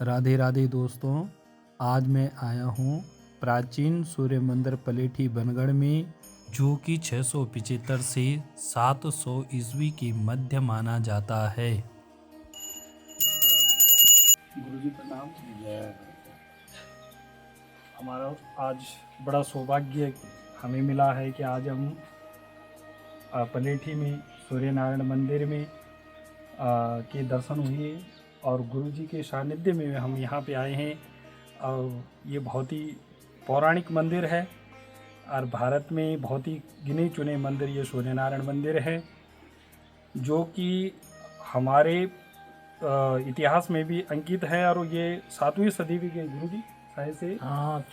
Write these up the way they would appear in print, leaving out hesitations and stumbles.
राधे राधे दोस्तों, आज मैं आया हूँ प्राचीन सूर्य मंदिर पलेठी बनगढ़ में, जो कि 675 से 700 ईस्वी के मध्य माना जाता है। गुरुजी प्रणाम। हमारा आज बड़ा सौभाग्य हमें मिला है कि आज हम पलेठी में सूर्य नारायण मंदिर में के दर्शन हुए और गुरुजी के सानिध्य में हम यहाँ पे आए हैं। और ये बहुत ही पौराणिक मंदिर है और भारत में बहुत ही गिने चुने मंदिर ये सूर्य नारायण मंदिर है, जो कि हमारे इतिहास में भी अंकित है। और ये 7वीं सदी के गुरुजी शायद से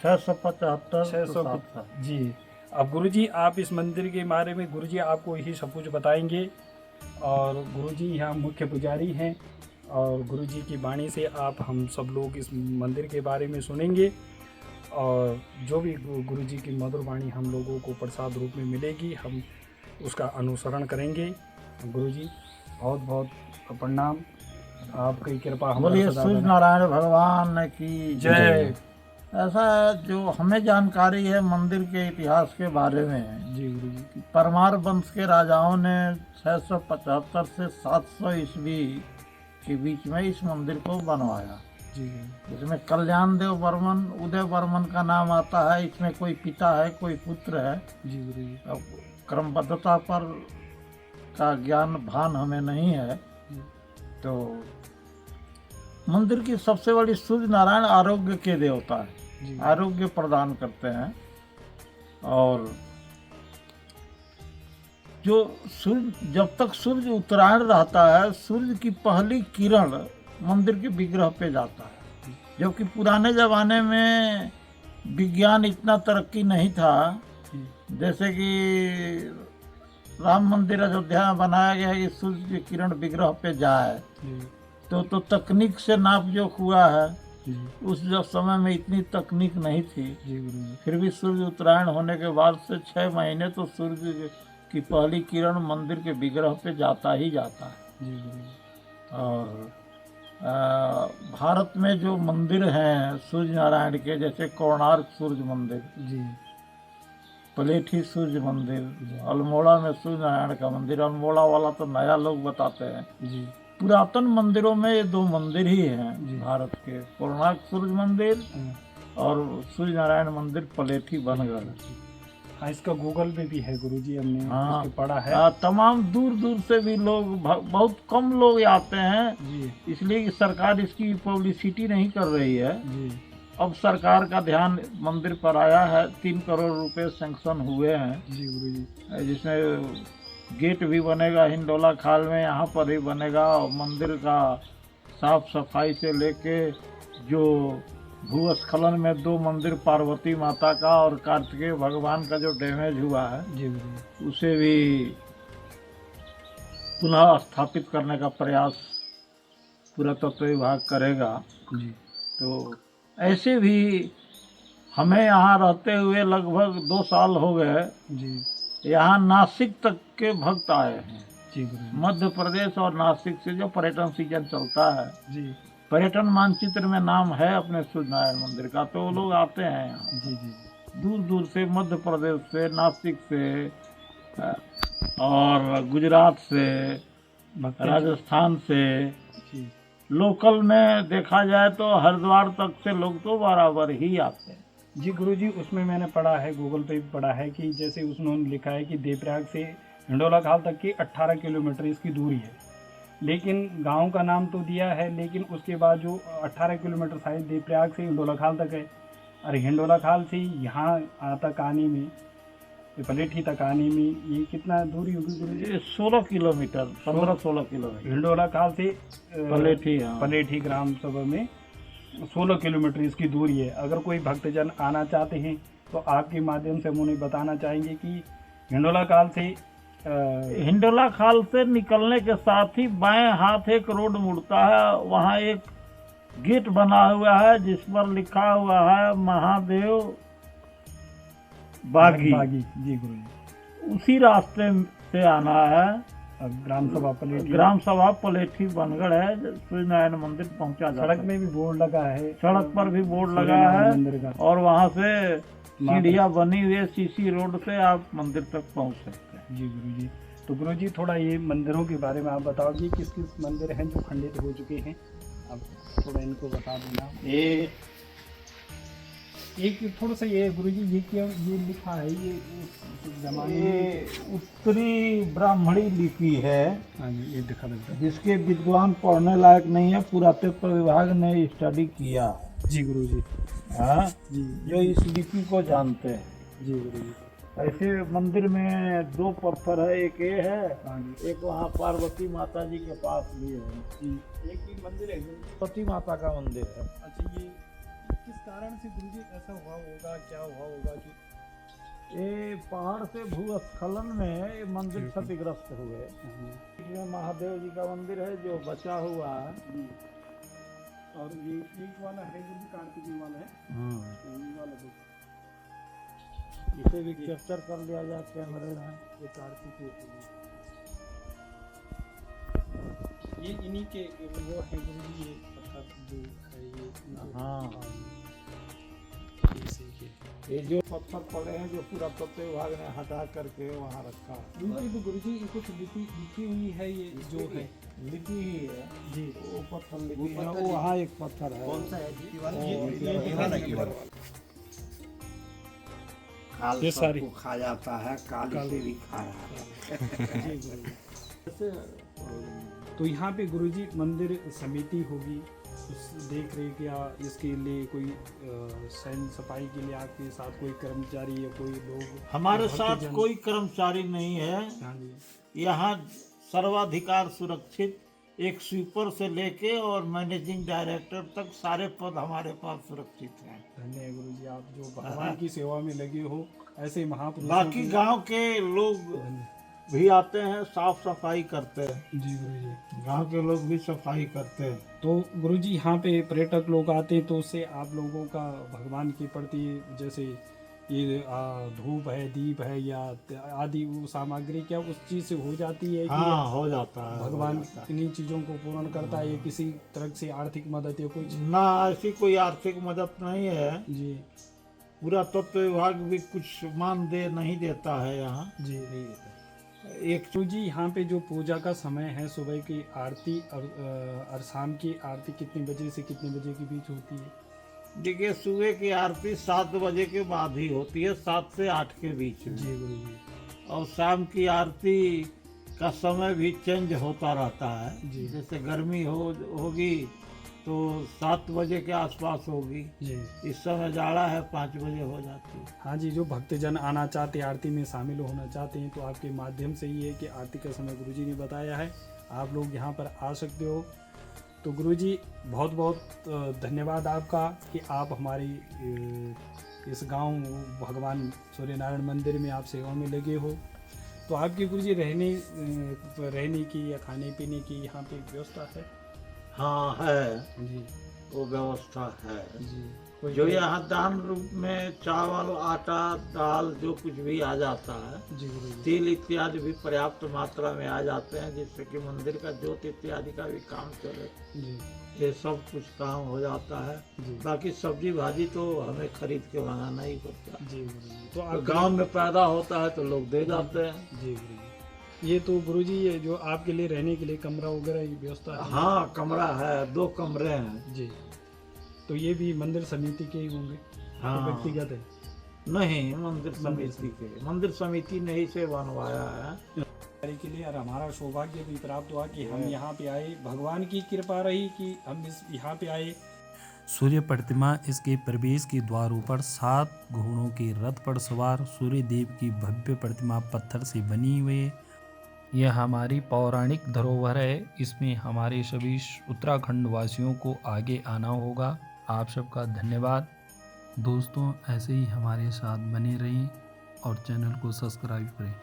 675 जी। अब गुरुजी आप इस मंदिर के बारे में गुरुजी आपको यही सब कुछ बताएंगे। और गुरुजी यहाँ मुख्य पुजारी हैं और गुरुजी की वाणी से आप हम सब लोग इस मंदिर के बारे में सुनेंगे। और जो भी गुरुजी की मधुर वाणी हम लोगों को प्रसाद रूप में मिलेगी, हम उसका अनुसरण करेंगे। गुरुजी बहुत बहुत प्रणाम, आपकी कृपा बोलिए हमारे सूर्य नारायण भगवान की जय। ऐसा है, जो हमें जानकारी है मंदिर के इतिहास के बारे में जी गुरुजी। कि परमार वंश के राजाओं ने 675 से 700 ईस्वी के बीच में इस मंदिर को बनवाया। जी इसमें कल्याण देव वर्मन, उदय वर्मन का नाम आता है। इसमें कोई पिता है, कोई पुत्र है। जी गुरुजी। अब क्रमबद्धता पर का ज्ञान भान हमें नहीं है। तो मंदिर की सबसे बड़ी सूर्य नारायण आरोग्य के देवता है, आरोग्य प्रदान करते हैं। और जो सूर्य, जब तक सूर्य उत्तरायण रहता है, सूर्य की पहली किरण मंदिर के विग्रह पे जाता है। जबकि पुराने जमाने में विज्ञान इतना तरक्की नहीं था, जैसे कि राम मंदिर अयोध्या में बनाया गया है कि सूर्य की किरण विग्रह पे जाए, तो तकनीक से नाप जोख हुआ है। उस जब समय में इतनी तकनीक नहीं थी, फिर भी सूर्य उत्तरायण होने के बाद से 6 महीने तो सूर्य की पहली किरण मंदिर के विग्रह पे जाता ही जाता है। और भारत में जो मंदिर हैं सूर्य नारायण के, जैसे कोणार्क सूर्य मंदिर, पलेठी सूर्य मंदिर, अल्मोड़ा में सूर्य नारायण का मंदिर, अल्मोड़ा वाला तो नया लोग बताते हैं। पुरातन मंदिरों में ये 2 मंदिर ही हैं भारत के, कोणार्क सूर्य मंदिर और सूर्य नारायण मंदिर पलेठी बनगढ़। हाँ, इसका गूगल पे भी है गुरुजी, हमने पढ़ा है। तमाम दूर दूर से भी लोग, बहुत कम लोग आते हैं, इसलिए कि सरकार इसकी पब्लिसिटी नहीं कर रही है। अब सरकार का ध्यान मंदिर पर आया है, 3 करोड़ रुपए सैंक्शन हुए हैं जी गुरुजी, जिसमें गेट भी बनेगा हिंडोला खाल में, यहाँ पर ही बनेगा। और मंदिर का साफ सफाई से लेके, जो भूस्खलन में 2 मंदिर पार्वती माता का और कार्तिकेय भगवान का जो डैमेज हुआ है, उसे भी पुनः स्थापित करने का प्रयास पुरातत्व विभाग करेगा। तो ऐसे भी हमें यहाँ रहते हुए लगभग 2 साल हो गए। यहाँ नासिक तक के भक्त आए हैं। मध्य प्रदेश और नासिक से जो पर्यटन सीजन चलता है, पर्यटन मानचित्र में नाम है अपने सूर्य नारायण मंदिर का, तो वो लोग आते हैं यहाँ दूर दूर से, मध्य प्रदेश से, नासिक से और गुजरात से, राजस्थान से। लोकल में देखा जाए तो हरिद्वार तक से लोग तो बराबर ही आते हैं। जी गुरुजी, उसमें मैंने पढ़ा है, गूगल पे भी पढ़ा है कि जैसे उन्होंने लिखा है कि देवप्रयाग से हिंडोला खाल तक की 18 किलोमीटर इसकी दूरी है, लेकिन गांव का नाम तो दिया है, लेकिन उसके बाद जो 18 किलोमीटर शायद देवप्रयाग से हिंडोला खाल तक है। और हिंडोला खाल से यहाँ तक आने में, पलेठी तक आने में ये कितना दूरी होगी गुरुजी? 16 किलोमीटर, 15-16 किलोमीटर हिंडोला खाल से पलेठी ग्राम सभा में 16 किलोमीटर इसकी दूरी है। अगर कोई भक्तजन आना चाहते हैं तो आपके माध्यम से हम उन्हें बताना चाहेंगे कि हिंडोला खाल से निकलने के साथ ही बाएं हाथ एक रोड मुड़ता है, वहाँ एक गेट बना हुआ है जिस पर लिखा हुआ है महादेव बागी। जी गुरुजी। उसी रास्ते से आना है ग्राम सभा पलेठी, ग्राम सभा पलेठी बनगढ़ है, सूर्य नारायण मंदिर पहुंचा जाता सड़क है। में भी बोर्ड लगा है, सड़क पर भी बोर्ड सूर्य लगा नारायण है मंदिर का। और वहाँ से सीढ़ियाँ बनी हुई है, सीसी रोड से आप मंदिर तक पहुँच सकते हैं। जी गुरुजी। तो गुरुजी थोड़ा ये मंदिरों के बारे में आप बताओगे, किस किस मंदिर हैं जो खंडित हो चुके हैं, आप थोड़ा इनको बता देना। ये एक थोड़ा सा ये गुरुजी ये क्या ये लिखा है, ये उस जमाने में, ये उत्तरी ब्राह्मणी लिपि है, हाँ जी ये दिखा देता है। जिसके विद्वान पढ़ने लायक नहीं है, पुरातत्व विभाग ने स्टडी किया। जी गुरुजी। हाँ, जी जो इस लिपि को जानते हैं। जी गुरुजी। ऐसे मंदिर में दो पत्थर है, एक ये है, हाँ जी। एक वहाँ पार्वती माता जी के पास भी है। जी एक ही मंदिर है गुरुजी। पार्वती माता का मंदिर है। अच्छा ये किस कारण से गुरुजी ऐसा हुआ होगा, क्या हुआ होगा कि ये पहाड़ से भूस्खलन में ये मंदिर जी। क्षतिग्रस्त हुए। इसमें महादेव जी का मंदिर है जो बचा हुआ है। जी। और ये एक वाला है जो भी कार्तिकी वाला है, ये वाला देखो, इसे भी कैप्चर कर लिया जाए कैमरे में। ये कार्तिकी है। ये इन्हीं के वो है गुरुजी, ये पत्थर जो है ये इनके- हाँ। इसी के ये जो पत्थर पड़े हैं जो पुरातत्व विभाग ने हटा करके वहाँ रखा है। इनकी भी गुरुजी कुछ लिखी हुई है, ये जो है लिपि ही है जी। वो पत्थर लिपि है। वो वहाँ एक पत्थर है। कौन सा है जी? काल ये सारी- सबको खा जाता है, काल काल- इसे भी खाया है। जी गुरुजी। तो यहाँ पे गुरुजी मंदिर समिति होगी, उस देख रेख या इसके लिए कोई सैन सफाई के लिए आपके साथ कोई कर्मचारी या कोई लोग? हमारे साथ भक्तजन? कोई कर्मचारी नहीं है। हाँ जी। यहाँ सर्वाधिकार सुरक्षित, एक स्वीपर से लेके और मैनेजिंग डायरेक्टर तक सारे पद हमारे पास सुरक्षित हैं। धन्य है गुरुजी, आप जो भगवान की सेवा में लगे हो, ऐसे महापुरुषों बाकी की- गांव के लोग धन्य। भी आते हैं, साफ सफाई करते हैं। जी गुरुजी। गांव के लोग भी सफाई करते हैं। तो गुरुजी यहाँ पे पर्यटक लोग आते हैं, तो उससे आप लोगों का भगवान के प्रति जैसे ये धूप है, दीप है या आदि वो सामग्री क्या उस चीज़ से हो जाती है कि हाँ, हो जाता है। भगवान हो जाता है। इन्हीं चीज़ों को पूर्ण करता है, या किसी तरह से आर्थिक मदद या कुछ? ना, ऐसी कोई आर्थिक मदद नहीं है। जी पुरातत्व विभाग भी कुछ मानदेय नहीं देता है यहाँ। जी नहीं देता। एक तो जी यहाँ पे जो पूजा का समय है, सुबह की आरती और शाम की आरती कितने बजे से कितने बजे के बीच होती है? देखिए, सुबह की आरती 7 बजे के बाद ही होती है, 7 से 8 के बीच में। जी गुरुजी। और शाम की आरती का समय भी चेंज होता रहता है। जी। जैसे गर्मी होगी तो 7 बजे के आसपास होगी। जी इस समय जाड़ा है, 5 बजे हो जाती है। हाँ जी, जो भक्तजन आना चाहते हैं, आरती में शामिल होना चाहते हैं, तो आपके माध्यम से ये है कि आरती का समय गुरुजी ने बताया है, आप लोग यहाँ पर आ सकते हो। तो गुरुजी बहुत बहुत धन्यवाद आपका कि आप हमारी इस गांव भगवान सूर्य नारायण मंदिर में आप सेवा में लगे हो। तो आपके गुरुजी रहने की या खाने पीने की यहाँ पे व्यवस्था है? हाँ, है, जी वो व्यवस्था है। जी। कोई जो यहाँ दान रूप में चावल, आटा, दाल जो कुछ भी आ जाता है, जी गुरुजी। तिल इत्यादि भी पर्याप्त मात्रा में आ जाते हैं, जिससे कि मंदिर का ज्योत इत्यादि का भी काम चले। जी ये सब कुछ काम हो जाता है। जी बाकी सब्जी भाजी तो हमें खरीद के मंगाना ही पड़ता जी गुरुजी। तो है। आप गांव में पैदा होता है तो लोग दे जाते हैं। जी गुरुजी। ये तो गुरुजी ये जो आपके लिए रहने के लिए कमरा वगैरह की व्यवस्था है? हाँ, कमरा है, 2 कमरे हैं। जी। तो ये भी मंदिर समिति के ही होंगे? हाँ। तो व्यक्तिगत है? नहीं, मंदिर समिति के, मंदिर समिति ने ही से बनवाया है। के लिए और हमारा सौभाग्य भी प्राप्त हुआ कि हम यहाँ पे आए, भगवान की कृपा रही कि हम इस यहाँ पे आए। सूर्य प्रतिमा इसके प्रवेश के द्वारों पर 7 घोड़ों के रथ पर सवार सूर्य देव की भव्य प्रतिमा पत्थर से बनी हुई है। यह हमारी पौराणिक धरोहर है। इसमें हमारे सभी उत्तराखंड वासियों को आगे आना होगा। आप सबका धन्यवाद दोस्तों, ऐसे ही हमारे साथ बने रहें और चैनल को सब्सक्राइब करें।